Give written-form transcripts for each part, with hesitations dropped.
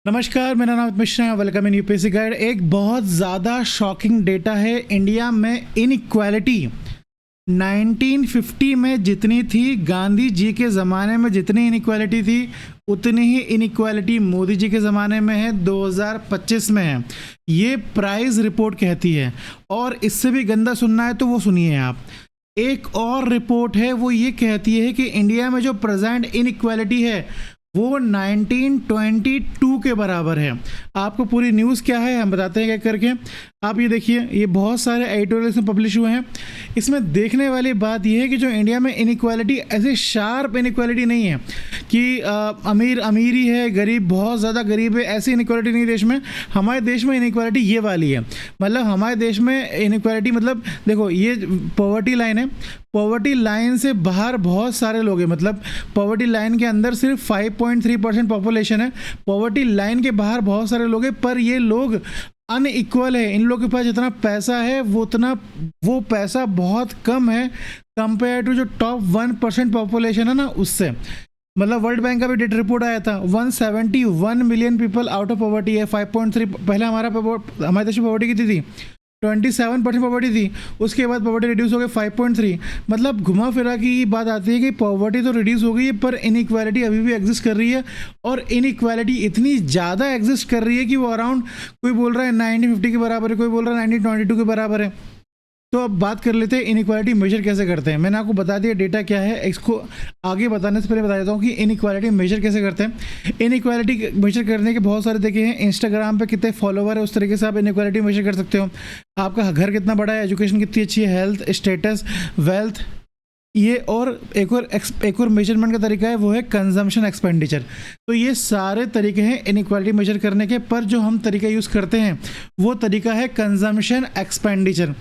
नमस्कार, मेरा नाम मिश्रा है। Welcome in UPSC guide. एक बहुत ज़्यादा शॉकिंग डेटा है। इंडिया में इनइक्वालिटी 1950 में जितनी थी, गांधी जी के ज़माने में जितनी इनइक्वालिटी थी, उतनी ही इनइक्वालिटी मोदी जी के ज़माने में है, 2025 में है। ये प्राइस रिपोर्ट कहती है। और इससे भी गंदा सुनना है तो वो सुनिए आप। एक और रिपोर्ट है, वो ये कहती है कि इंडिया में जो प्रेजेंट इनइक्वालिटी है वो 1922 के बराबर है। आपको पूरी न्यूज़ क्या है हम बताते हैं क्या करके। आप ये देखिए, ये बहुत सारे एडिटोरियल्स में पब्लिश हुए हैं। इसमें देखने वाली बात यह है कि जो इंडिया में इनइक्वालिटी ऐसे शार्प इनइक्वालिटी नहीं है कि अमीर अमीर ही है, गरीब बहुत ज़्यादा गरीब है, ऐसी इनइक्वालिटी नहीं देश में। हमारे देश में इनइक्वालिटी ये वाली है। मतलब हमारे देश में इनइक्वालिटी मतलब देखो, ये पॉवर्टी लाइन है। पॉवर्टी लाइन से बाहर बहुत सारे लोग हैं। मतलब पॉवर्टी लाइन के अंदर सिर्फ 5.3% पॉपुलेशन है। पॉवर्टी लाइन के बाहर बहुत सारे लोग हैं, पर ये लोग अनइक्वल है। इन लोगों के पास जितना पैसा है वो पैसा बहुत कम है कंपेयर टू जो टॉप 1% पॉपुलेशन है ना, उससे। मतलब वर्ल्ड बैंक का भी डेटा रिपोर्ट आया था, 171 million people out of poverty है। 5.3 पहले हमारे देश में पॉवर्टी कितनी थी? 27% पॉवर्टी थी। उसके बाद पॉवर्टी रिड्यूस हो गई 5.3। मतलब घुमा फिरा की ये बात आती है कि पॉवर्टी तो रिड्यूस हो गई है, पर इनइक्वालिटी अभी भी एग्जिस्ट कर रही है। और इनइक्वालिटी इतनी ज़्यादा एग्जिस्ट कर रही है कि वो अराउंड, कोई बोल रहा है 1950 के बराबर है, कोई बोल रहा है 1922 के बराबर है। तो अब बात कर लेते हैं इनइक्वालिटी मेजर कैसे करते हैं। मैंने आपको बता दिया डेटा क्या है। इसको आगे बताने से पहले बता देता हूँ कि इनइक्वालिटी मेजर कैसे करते हैं। इनइक्वालिटी मेजर करने के बहुत सारे तरीके हैं। इंस्टाग्राम पे कितने फॉलोवर है, उस तरीके से आप इनइक्वालिटी मेजर कर सकते हो। आपका घर कितना बड़ा है, एजुकेशन कितनी अच्छी है, हेल्थ स्टेटस, वेल्थ, ये। और एक और मेजरमेंट का तरीका है, वो है कंजम्पशन एक्सपेंडिचर। तो ये सारे तरीके हैं इनइक्वालिटी मेजर करने के। पर जो हम तरीका यूज़ करते हैं वो तरीका है कंजम्पशन एक्सपेंडिचर।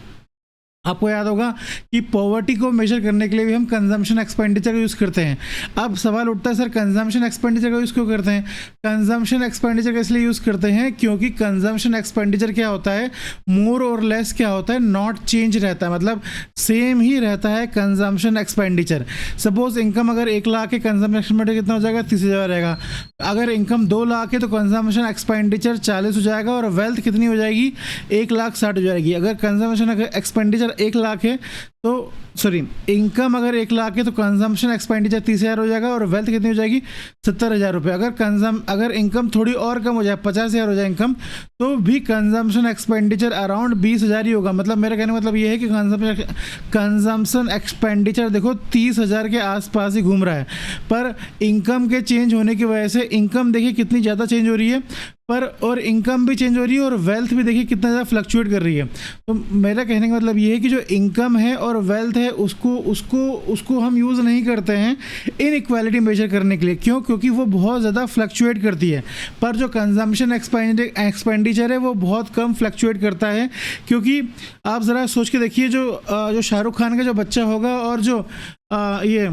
आपको याद होगा कि पॉवर्टी को मेजर करने के लिए भी हम कंजम्पशन एक्सपेंडिचर का यूज़ करते हैं। अब सवाल उठता है, सर कंजम्पशन एक्सपेंडिचर का यूज़ क्यों करते हैं? कंजम्पशन एक्सपेंडिचर का इसलिए यूज़ करते हैं क्योंकि कंजम्पशन एक्सपेंडिचर क्या होता है, मोर और लेस क्या होता है, नॉट चेंज रहता है। मतलब सेम ही रहता है कंजम्पशन एक्सपेंडिचर। सपोज इनकम अगर 1 लाख है, कंजम्पशन एक्सपेंडिचर कितना हो जाएगा? 30,000 रहेगा। अगर इनकम 2 लाख है तो कंजम्पशन एक्सपेंडिचर 40 हो जाएगा। और वेल्थ कितनी हो जाएगी? 1,60,000 हो जाएगी। अगर कंजम्पशन एक्सपेंडिचर 1 लाख है तो इनकम अगर 1 लाख है तो कंजम्पशन एक्सपेंडिचर 30,000 हो जाएगा। और वेल्थ कितनी हो जाएगी? 70,000 रुपये। अगर इनकम थोड़ी और कम हो जाए, 50,000 हो जाए इनकम, तो भी कंजम्पशन एक्सपेंडिचर अराउंड 20,000 ही होगा। मतलब मेरा कहने का मतलब ये है कि कंजम्पशन एक्सपेंडिचर देखो 30,000 के आसपास ही घूम रहा है। पर इनकम के चेंज होने की वजह से इनकम देखिए कितनी ज़्यादा चेंज हो रही है, पर और इनकम भी चेंज हो रही है और वेल्थ भी देखिए कितना ज़्यादा फ्लक्चुएट कर रही है। तो मेरा कहने का मतलब ये है कि जो इनकम है और वेल्थ है उसको हम यूज़ नहीं करते हैं इनइक्वालिटी मेजर करने के लिए। क्यों? क्योंकि वो बहुत ज़्यादा फ्लक्चुएट करती है। पर जो कंजम्पशन एक्सपेंडिचर है वो बहुत कम फ्लक्चुएट करता है। क्योंकि आप ज़रा सोच के देखिए, जो शाहरुख खान का जो बच्चा होगा और जो ये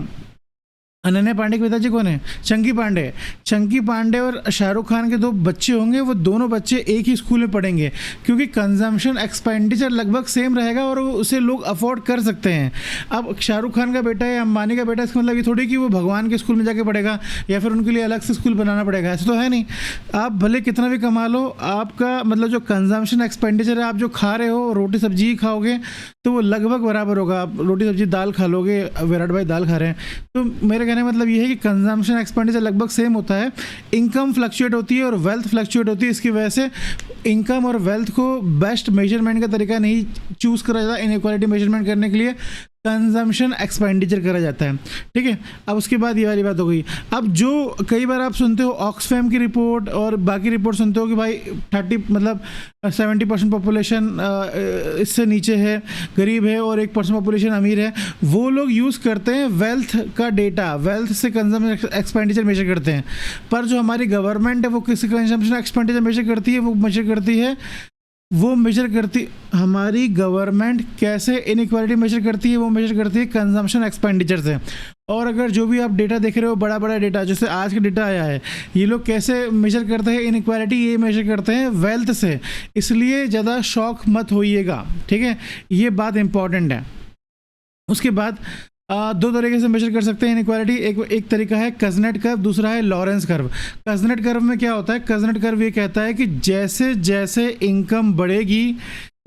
अनन्या पांडे के पिताजी कौन है? चंकी पांडे और शाहरुख खान के 2 बच्चे होंगे। वो दोनों बच्चे एक ही स्कूल में पढ़ेंगे क्योंकि कंजम्पशन एक्सपेंडिचर लगभग सेम रहेगा और उसे लोग अफोर्ड कर सकते हैं। अब शाहरुख खान का बेटा है, अंबानी का बेटा, इसका मतलब ये थोड़ी कि वो भगवान के स्कूल में जाके पढ़ेगा या फिर उनके लिए अलग से स्कूल बनाना पड़ेगा। ऐसा तो है नहीं। आप भले कितना भी कमा लो, आपका मतलब जो कंजम्पशन एक्सपेंडिचर है, आप जो खा रहे हो, रोटी सब्जी ही खाओगे तो वो लगभग बराबर होगा। आप रोटी सब्जी दाल खा लोगे, विराट भाई दाल खा रहे हैं। तो मेरे कहने का मतलब ये है कि कंजम्पशन एक्सपेंडिचर लगभग सेम होता है। इनकम फ्लक्चुएट होती है और वेल्थ फ्लक्चुएट होती है। इसकी वजह से इनकम और वेल्थ को बेस्ट मेजरमेंट का तरीका नहीं चूज़ करा जाता इनइक्वालिटी मेजरमेंट करने के लिए, कंजम्पशन एक्सपेंडिचर करा जाता है। ठीक है। अब उसके बाद ये वाली बात हो गई। अब जो कई बार आप सुनते हो ऑक्सफैम की रिपोर्ट और बाकी रिपोर्ट सुनते हो कि भाई 70% पॉपुलेशन इससे नीचे है, गरीब है, और 1% पॉपुलेशन अमीर है। वो लोग यूज़ करते हैं वेल्थ का डेटा, वेल्थ से कंजम्पशन एक्सपेंडिचर मेजर करते हैं। पर जो हमारी गवर्नमेंट है वो किसी कंजम्पशन एक्सपेंडिचर मेजर करती है, वो मेजर करती हमारी गवर्नमेंट कैसे इनइक्वालिटी मेजर करती है? वो मेजर करती है कंजम्पशन एक्सपेंडिचर से। और अगर जो भी आप डेटा देख रहे हो, बड़ा डेटा, जैसे आज का डेटा आया है, ये लोग कैसे मेजर करते हैं इनइक्वालिटी? ये मेजर करते हैं वेल्थ से। इसलिए ज़्यादा शॉक मत होइएगा। ठीक है, ये बात इंपॉर्टेंट है। उसके बाद दो तरीके से मेजर कर सकते हैं इनइक्वालिटी। एक तरीका है कज़नेट कर्व, दूसरा है लॉरेंस कर्व। कज़नेट कर्व में क्या होता है, कज़नेट कर्व ये कहता है कि जैसे जैसे इनकम बढ़ेगी,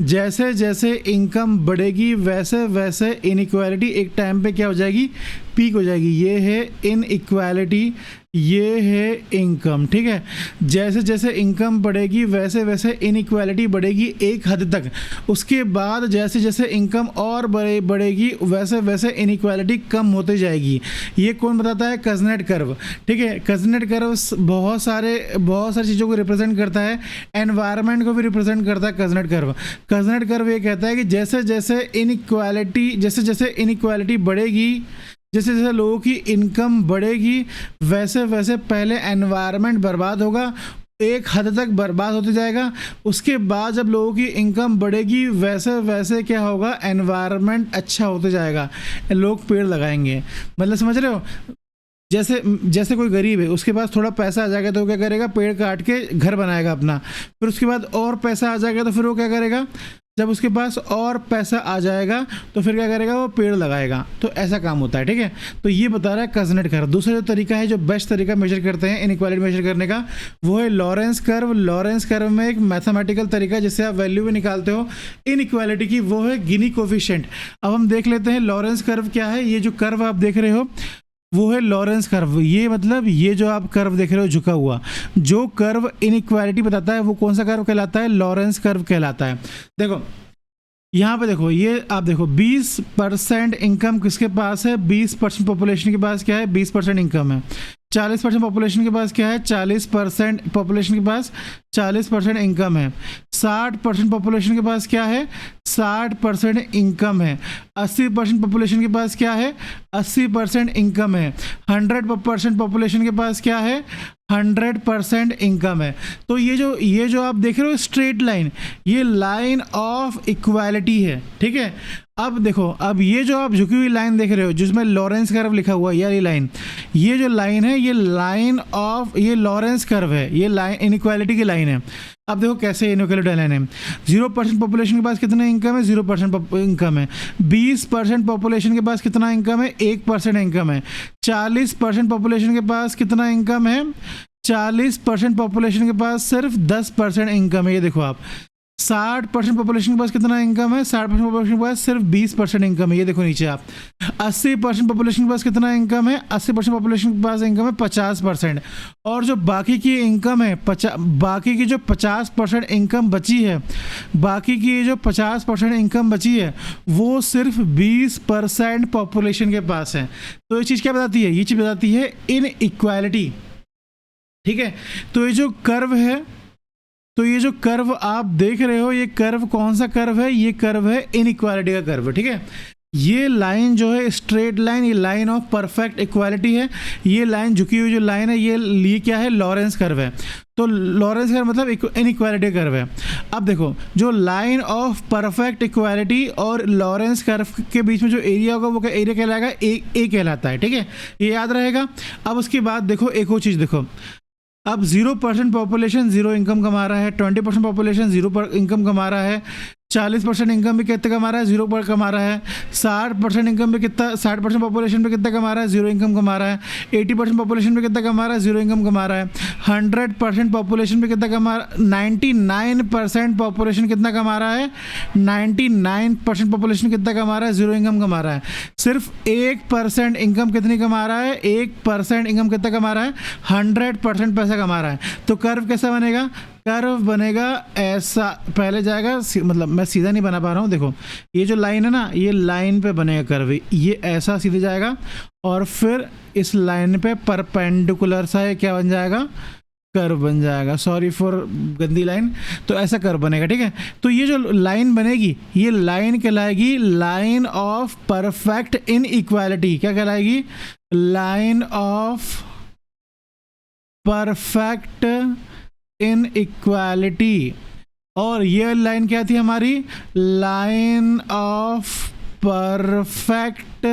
जैसे जैसे इनकम बढ़ेगी वैसे वैसे इनइक्वालिटी एक टाइम पे क्या हो जाएगी, पीक हो जाएगी। ये है इनइक्वालिटी, ये है इनकम, ठीक है। जैसे जैसे इनकम बढ़ेगी वैसे वैसे इनइक्वालिटी बढ़ेगी एक हद तक, उसके बाद जैसे जैसे इनकम और बढ़ेगी वैसे वैसे इनइक्वालिटी कम होते जाएगी। ये कौन बताता है, कज़नेट कर्व, ठीक है। कज़नेट कर्व बहुत सारी चीज़ों को रिप्रेजेंट करता है, एनवायरनमेंट को भी रिप्रेजेंट करता है कज़नेट कर्व। कज़नेट कर्व ये कहता है कि जैसे जैसे इनइक्वालिटी बढ़ेगी, जैसे जैसे लोगों की इनकम बढ़ेगी वैसे वैसे पहले एनवायरनमेंट बर्बाद होगा, एक हद तक बर्बाद होते जाएगा। उसके बाद जब लोगों की इनकम बढ़ेगी वैसे वैसे क्या होगा, एनवायरनमेंट अच्छा होते जाएगा, लोग पेड़ लगाएंगे। मतलब समझ रहे हो, जैसे कोई गरीब है, उसके पास थोड़ा पैसा आ जाएगा तो क्या करेगा, पेड़ काट के घर बनाएगा अपना। फिर उसके बाद और पैसा आ जाएगा तो फिर वो क्या करेगा, जब उसके पास और पैसा आ जाएगा तो फिर क्या करेगा, वो पेड़ लगाएगा। तो ऐसा काम होता है, ठीक है। तो ये बता रहा है कज़नेट कर्व। दूसरा जो तरीका है, जो बेस्ट तरीका मेजर करते हैं इनइक्वालिटी मेजर करने का, वो है लॉरेंस कर्व। लॉरेंस कर्व में एक मैथमेटिकल तरीका है जिससे आप वैल्यू भी निकालते हो इनइक्वालिटी की, वो है गिनी कोफिशिएंट। अब हम देख लेते हैं लॉरेंस कर्व क्या है। ये जो कर्व आप देख रहे हो वो है लॉरेंस कर्व। ये मतलब ये जो आप कर्व देख रहे हो झुका हुआ, जो कर्व इनइक्वालिटी बताता है वो कौन सा कर्व कहलाता है, लॉरेंस कर्व कहलाता है। देखो यहाँ पे देखो, ये आप देखो 20% इनकम किसके पास है, 20% पॉपुलेशन के पास क्या है, 20% इनकम है। 40% पॉपुलेशन के पास क्या है, 40% पॉपुलेशन के पास 40% इनकम है। 60% पॉपुलेशन के पास क्या है, 60% इनकम है। 80% पॉपुलेशन के पास क्या है, 80% इनकम है। 100% पॉपुलेशन के पास क्या है, 100% इनकम है। तो ये जो आप देख रहे हो स्ट्रेट लाइन, ये लाइन ऑफ इक्वालिटी है, ठीक है। अब देखो, अब ये जो आप झुकी हुई लाइन देख रहे हो जिसमें लॉरेंस कर्व लिखा हुआ है, ये लाइन, ये जो लाइन है ये लाइन ऑफ, ये लॉरेंस कर्व है, ये लाइन इनइक्वालिटी की लाइन है। अब देखो कैसे इनइक्वालिटी लाइन है। 0% पॉपुलेशन के पास कितना इनकम है, 0% इनकम है। 20% पॉपुलेशन के पास कितना इनकम है, 1% इनकम है। 40% पॉपुलेशन के पास कितना इनकम है, 40% पॉपुलेशन के पास सिर्फ 10% इनकम है। ये देखो आप, 60% पॉपुलेशन के पास कितना इनकम है, 60% पॉपुलेशन के पास सिर्फ 20% इनकम है। ये देखो नीचे आप, 80% पॉपुलेशन के पास कितना इनकम है, 80% पॉपुलेशन के पास इनकम है 50%। और जो बाकी की इनकम है, बाकी की जो 50% इनकम बची है, बाकी की जो 50% इनकम बची है वो सिर्फ 20% पॉपुलेशन के पास है। तो ये चीज़ क्या बताती है, ये चीज़ बताती है इनइक्वालिटी, ठीक है। तो ये जो कर्व है, तो ये जो कर्व आप देख रहे हो, ये कर्व कौन सा कर्व है, ये कर्व है इनइक्वालिटी का कर्व, ठीक है। ये लाइन जो है स्ट्रेट लाइन, ये लाइन ऑफ परफेक्ट इक्वालिटी है। ये लाइन झुकी हुई जो लाइन है, ये क्या है, लॉरेंस कर्व है। तो लॉरेंस कर्व मतलब इनइक्वालिटी कर्व है। अब देखो, जो लाइन ऑफ परफेक्ट इक्वालिटी और लॉरेंस कर्व के बीच में जो एरिया होगा वो एरिया कहलाएगा, ए कहलाता है, ठीक है। ये याद रहेगा। अब उसके बाद देखो एक और चीज़ देखो, अब 0% पॉपुलेशन 0 इनकम कमा रहा है, 20% पॉपुलेशन 0 इनकम कमा रहा है, 40% इनकम भी कितना कमा रहा है, 0 पर कमा रहा है। 60% इनकम भी कितना, 60% पॉपुलेशन पे कितना कमा रहा है, 0 इनकम कमा रहा है। 80% पॉपुलेशन पे कितना कमा रहा है, 0 इनकम कमा रहा है। 100% पॉपुलेशन पे कितना कमा, 99% पॉपुलेशन कितना कमा रहा है, 99% पॉपुलेशन कितना कमा रहा है, 0 इनकम कमा रहा है। सिर्फ 1% इनकम कितनी कमा रहा है, 1% इनकम कितना कमा रहा है, 100% पैसा कमा रहा है। तो कर्व कैसा बनेगा, कर्व बनेगा ऐसा, पहले जाएगा, मतलब मैं सीधा नहीं बना पा रहा हूँ, देखो ये जो लाइन है ना, ये लाइन पे बनेगा कर्व, ये ऐसा सीधे जाएगा और फिर इस लाइन पे परपेंडिकुलर सा ये क्या बन जाएगा, कर्व बन जाएगा। सॉरी फॉर गंदी लाइन। तो ऐसा कर्व बनेगा, ठीक है। तो ये जो लाइन बनेगी, ये लाइन कहलाएगी लाइन ऑफ परफेक्ट इनइक्वालिटी। क्या कहलाएगी, लाइन ऑफ परफेक्ट इनइक्वालिटी। और ये लाइन क्या थी हमारी, लाइन ऑफ परफेक्ट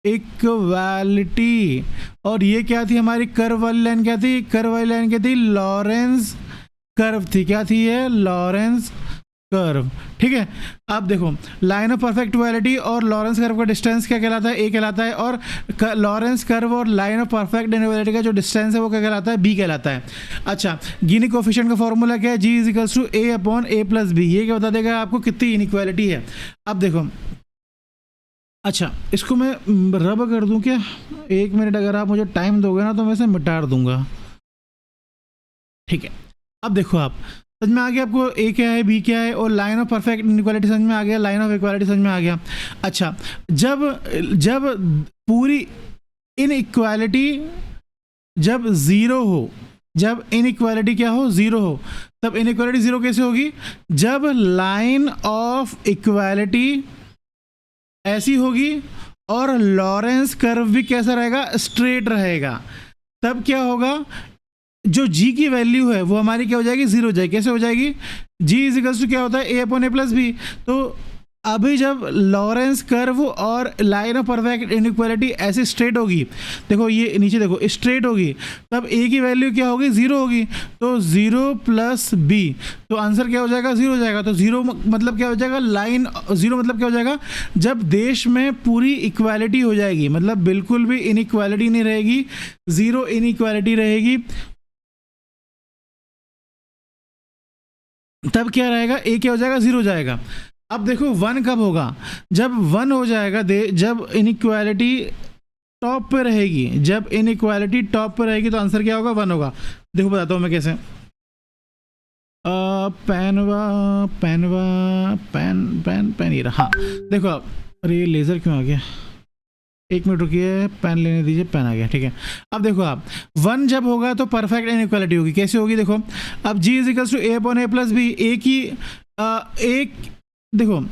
इक्वालिटी। और ये क्या थी हमारी कर्व वाली लाइन, क्या थी, कर्व वाली लाइन क्या थी, लॉरेंस कर्व थी। क्या थी ये, लॉरेंस कर्व, ठीक है। अब देखो लाइन ऑफ परफेक्ट इक्वालिटी और लॉरेंस कर्व का डिस्टेंस क्या कहलाता है, ए कहलाता है, और लॉरेंस कर्व और लाइन ऑफ परफेक्ट इनइक्वालिटी का जो डिस्टेंस है वो क्या कहलाता है, बी कहलाता है। अच्छा, गिनी कोफिशिएंट का फॉर्मूला क्या है, G is equals to A upon A plus B. ये क्या बता देगा आपको कितनी इनइक्वालिटी है। अब देखो, अच्छा इसको मैं रब कर दूं क्या, 1 मिनट अगर आप मुझे टाइम दोगे ना तो मैं इसे मिटा दूंगा, ठीक है। अब देखो आप समझ में आ गया आपको ए क्या है, बी क्या है, और लाइन ऑफ परफेक्ट इनइक्वालिटी समझ में आ गया, लाइन ऑफ इक्वालिटी समझ में आ गया। अच्छा, जब पूरी इनइक्वालिटी जब ज़ीरो हो, जब इनइक्वालिटी क्या हो, ज़ीरो हो, तब इनइक्वालिटी ज़ीरो कैसे होगी, जब लाइन ऑफ इक्वालिटी ऐसी होगी और लॉरेंस कर्व भी कैसा रहेगा, स्ट्रेट रहेगा। तब क्या होगा, जो g की वैल्यू है वो हमारी क्या हो जाएगी, जीरो हो जाएगी। कैसे हो जाएगी, g इज इक्वल्स टू क्या होता है, ए अपॉन ए प्लस बी। तो अभी जब लॉरेंस कर्व और लाइन ऑफ परफेक्ट इनइक्वालिटी ऐसे स्ट्रेट होगी, देखो ये नीचे देखो स्ट्रेट होगी, तब a की वैल्यू क्या होगी, जीरो होगी। तो जीरो प्लस बी, तो आंसर क्या हो जाएगा, जीरो हो जाएगा। तो जीरो मतलब क्या हो जाएगा, लाइन जीरो मतलब क्या हो जाएगा, जब देश में पूरी इक्वालिटी हो जाएगी, मतलब बिल्कुल भी इनइक्वालिटी नहीं रहेगी, जीरो इनइक्वालिटी रहेगी, तब क्या रहेगा, ए क्या हो जाएगा, जीरो हो जाएगा। अब देखो 1 कब होगा, जब 1 हो जाएगा, जब इनइक्वालिटी टॉप पे रहेगी, जब इनइक्वालिटी टॉप पे रहेगी तो आंसर क्या होगा, 1 होगा। देखो बताता हूँ मैं कैसे, पेन ये रहा। हाँ देखो अब, अरे ये लेज़र क्यों आ गया, 1 मिनट रुकिए, पेन लेने दीजिए, पेन आ गया, ठीक है। अब देखो आप 1 जब होगा तो परफेक्ट इनइक्वालिटी होगी, कैसे होगी, देखो अब g is equals to A upon A plus B. A की एक देखो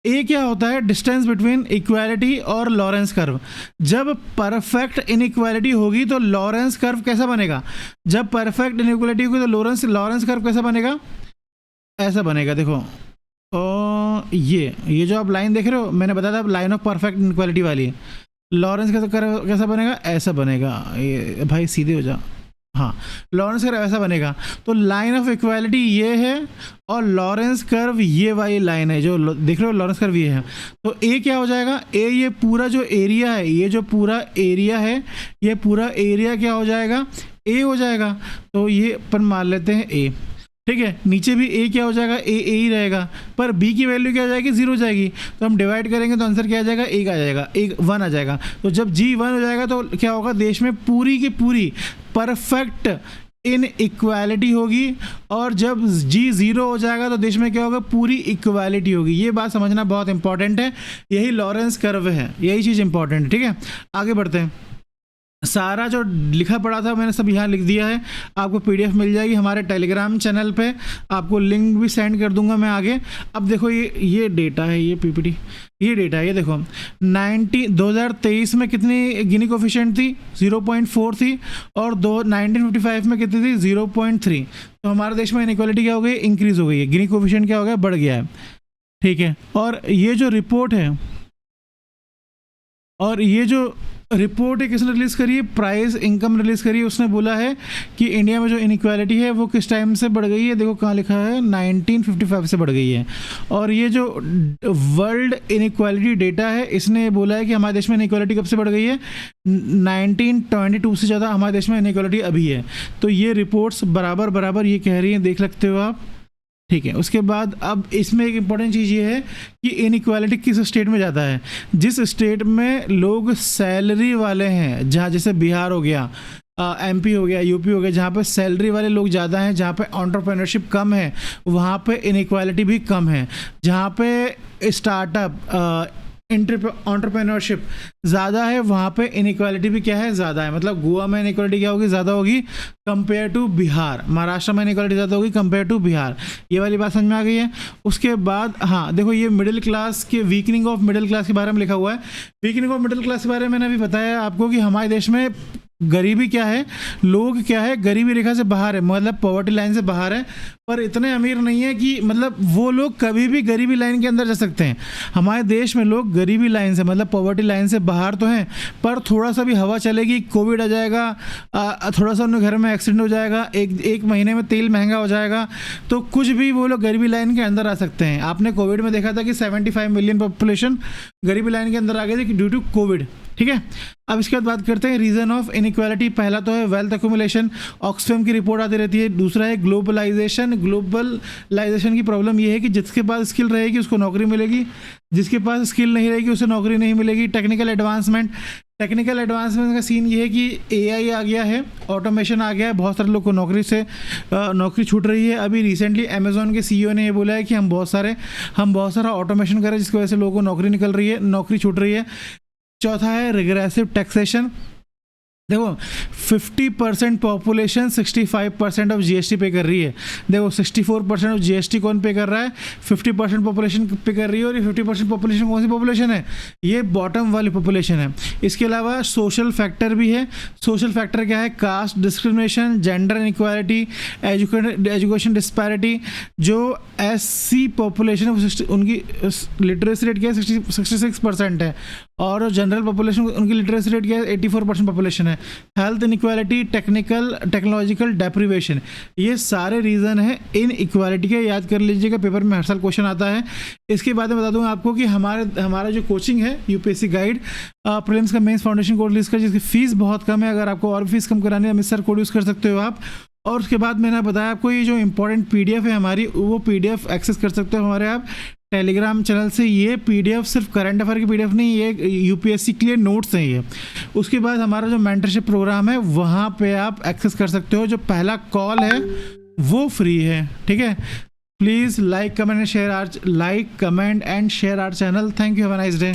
ए क्या होता है, डिस्टेंस बिटवीन इक्वालिटी और लॉरेंस कर्व। जब परफेक्ट इनइक्वालिटी होगी तो लॉरेंस कर्व कैसा बनेगा, जब परफेक्ट इनइक्वालिटी होगी तो लॉरेंस कर्व कैसा बनेगा, ऐसा बनेगा। देखो ये जो आप लाइन देख रहे हो, मैंने बताया था लाइन ऑफ परफेक्ट इनइक्वालिटी वाली, लॉरेंस कैसा बनेगा, ऐसा बनेगा। ये भाई सीधे हो जा, हाँ लॉरेंस कर्व ऐसा बनेगा। तो लाइन ऑफ इक्वालिटी ये है और लॉरेंस कर्व ये वाली लाइन है, जो देख रहे हो लॉरेंस कर्व ये है। तो ए क्या हो जाएगा, ए ये पूरा जो एरिया है, ये जो पूरा एरिया है, ये पूरा एरिया क्या हो जाएगा, ए हो जाएगा। तो ये अपन मान लेते हैं ए, ठीक है। नीचे भी ए क्या हो जाएगा, ए ही रहेगा, पर बी की वैल्यू क्या हो जाएगी, जीरो हो जाएगी। तो हम डिवाइड करेंगे तो आंसर क्या आ जाएगा, एक आ जाएगा, 1 आ जाएगा। तो जब जी 1 हो जाएगा तो क्या होगा, देश में पूरी की पूरी परफेक्ट इन इक्वालिटी होगी, और जब जी 0 हो जाएगा तो देश में क्या होगा, पूरी इक्वालिटी होगी। ये बात समझना बहुत इंपॉर्टेंट है, यही लॉरेंस कर्व है, यही चीज़ इंपॉर्टेंट है, ठीक है। आगे बढ़ते हैं, सारा जो लिखा पड़ा था मैंने सब यहाँ लिख दिया है, आपको पीडीएफ मिल जाएगी हमारे टेलीग्राम चैनल पे, आपको लिंक भी सेंड कर दूंगा मैं आगे। अब देखो ये डेटा है, ये पीपीटी, ये डेटा है, ये देखो 2023 में कितनी गिनी कोफिशिएंट थी, 0.4 थी, और 1955 में कितनी थी, 0.3। तो हमारे देश में इनइक्वालिटी क्या हो गई, इंक्रीज़ हो गई है, गिनी कोफिशिएंट क्या हो गया, बढ़ गया है, ठीक है। और ये जो रिपोर्ट है, और ये जो रिपोर्ट है किसने रिलीज़ करी है, प्राइस इनकम रिलीज़ करी है। उसने बोला है कि इंडिया में जो इनइक्वालिटी है वो किस टाइम से बढ़ गई है, देखो कहाँ लिखा है, 1955 से बढ़ गई है। और ये जो वर्ल्ड इनइक्वालिटी डेटा है, इसने बोला है कि हमारे देश में इनइक्वालिटी कब से बढ़ गई है, 1922 से ज़्यादा हमारे देश में इनइक्वालिटी अभी है। तो ये रिपोर्ट्स बराबर ये कह रही हैं, देख सकते हो आप, ठीक है। उसके बाद अब इसमें एक इम्पॉर्टेंट चीज़ ये है कि इनइक्वालिटी किस स्टेट में ज़्यादा है, जिस स्टेट में लोग सैलरी वाले हैं, जहाँ जैसे बिहार हो गया, एमपी हो गया, यूपी हो गया, जहाँ पे सैलरी वाले लोग ज़्यादा हैं, जहाँ पे एंटरप्रेन्योरशिप कम है, वहाँ पे इनइक्वालिटी भी कम है। जहाँ पे स्टार्टअप एंटरप्रेन्योरशिप ज़्यादा है, वहाँ पे इनइक्वालिटी भी क्या है, ज़्यादा है। मतलब गोवा में इनइक्वालिटी क्या होगी, ज़्यादा होगी कंपेयर टू बिहार, महाराष्ट्र में इनइक्वालिटी ज़्यादा होगी कंपेयर टू बिहार। ये वाली बात समझ में आ गई है। उसके बाद हाँ देखो, ये मिडिल क्लास के, वीकनिंग ऑफ मिडिल क्लास के बारे में लिखा हुआ है। वीकनिंग ऑफ मिडिल क्लास के बारे में मैंने अभी बताया आपको कि हमारे देश में गरीबी क्या है, लोग क्या है, गरीबी रेखा से बाहर है, मतलब पॉवर्टी लाइन से बाहर है, पर इतने अमीर नहीं है कि मतलब वो लोग कभी भी गरीबी लाइन के अंदर जा सकते हैं। हमारे देश में लोग गरीबी लाइन से मतलब पॉवर्टी लाइन से बाहर तो हैं, पर थोड़ा सा भी हवा चलेगी, कोविड आ जाएगा, थोड़ा सा उनके घर में एक्सीडेंट हो जाएगा, एक महीने में तेल महंगा हो जाएगा, तो कुछ भी वो लोग गरीबी लाइन के अंदर आ सकते हैं। आपने कोविड में देखा था कि 75 मिलियन पॉपुलेशन गरीबी लाइन के अंदर आ गई थी ड्यू टू कोविड। ठीक है, अब इसके बाद बात करते हैं रीजन ऑफ इनइक्वालिटी। पहला तो है वेल्थ अक्यूमुलेशन, ऑक्सफैम की रिपोर्ट आती रहती है। दूसरा है ग्लोबलाइजेशन की प्रॉब्लम ये है कि जिसके पास स्किल रहेगी उसको नौकरी मिलेगी, जिसके पास स्किल नहीं रहेगी उसे नौकरी नहीं मिलेगी। टेक्निकल एडवांसमेंट का सीन ये है कि एआई आ गया है, ऑटोमेशन आ गया है, बहुत सारे लोग को नौकरी छूट रही है। अभी रिसेंटली अमेजोन के सीईओ ने ये बोला है कि हम बहुत सारा ऑटोमेशन करें जिसकी वजह से लोगों को नौकरी छूट रही है। चौथा है रिग्रेसिव टैक्सेशन। देखो 50% पॉपुलेशन 65% ऑफ जीएसटी पे कर रही है। देखो 64% ऑफ जीएसटी कौन पे कर रहा है, 50% पॉपुलेशन पे कर रही है। और ये 50% पॉपुलेशन कौन सी पॉपुलेशन है, ये बॉटम वाली पॉपुलेशन है। इसके अलावा सोशल फैक्टर भी है। सोशल फैक्टर क्या है, caste discrimination, gender inequality, education disparity. जो एससी पॉपुलेशन है उनकी लिटरेसी रेट क्या है, 66% है, और जनरल पॉपुलेशन उनकी लिटरेसी रेट क्या है, 84% पॉपुलेशन है। हेल्थ इनइक्वालिटी, टेक्नोलॉजिकल डेप्रिवेशन, ये सारे रीज़न है इन इक्वालिटी के। याद कर लीजिएगा, पेपर में हर साल क्वेश्चन आता है। इसके बाद में बता दूंगा आपको कि हमारा जो कोचिंग है यूपीएससी गाइड प्रीलिम्स का मेंस फाउंडेशन कोर्स लिस्ट का, जिसकी फीस बहुत कम है। अगर आपको और फीस कम करानी है अमित कोड यूज़ कर सकते हो आप। और उसके बाद मैंने बताया आपको ये जो इंपॉर्टेंट पीडीएफ है हमारी, वो पीडीएफ एक्सेस कर सकते हो हमारे आप टेलीग्राम चैनल से। ये पीडीएफ सिर्फ करंट अफेयर की पीडीएफ नहीं, ये यूपीएससी के लिए नोट्स हैं ये। उसके बाद हमारा जो मेंटरशिप प्रोग्राम है वहाँ पे आप एक्सेस कर सकते हो। जो पहला कॉल है वो फ्री है। ठीक है, please like comment and share our channel. Thank you, have a nice day.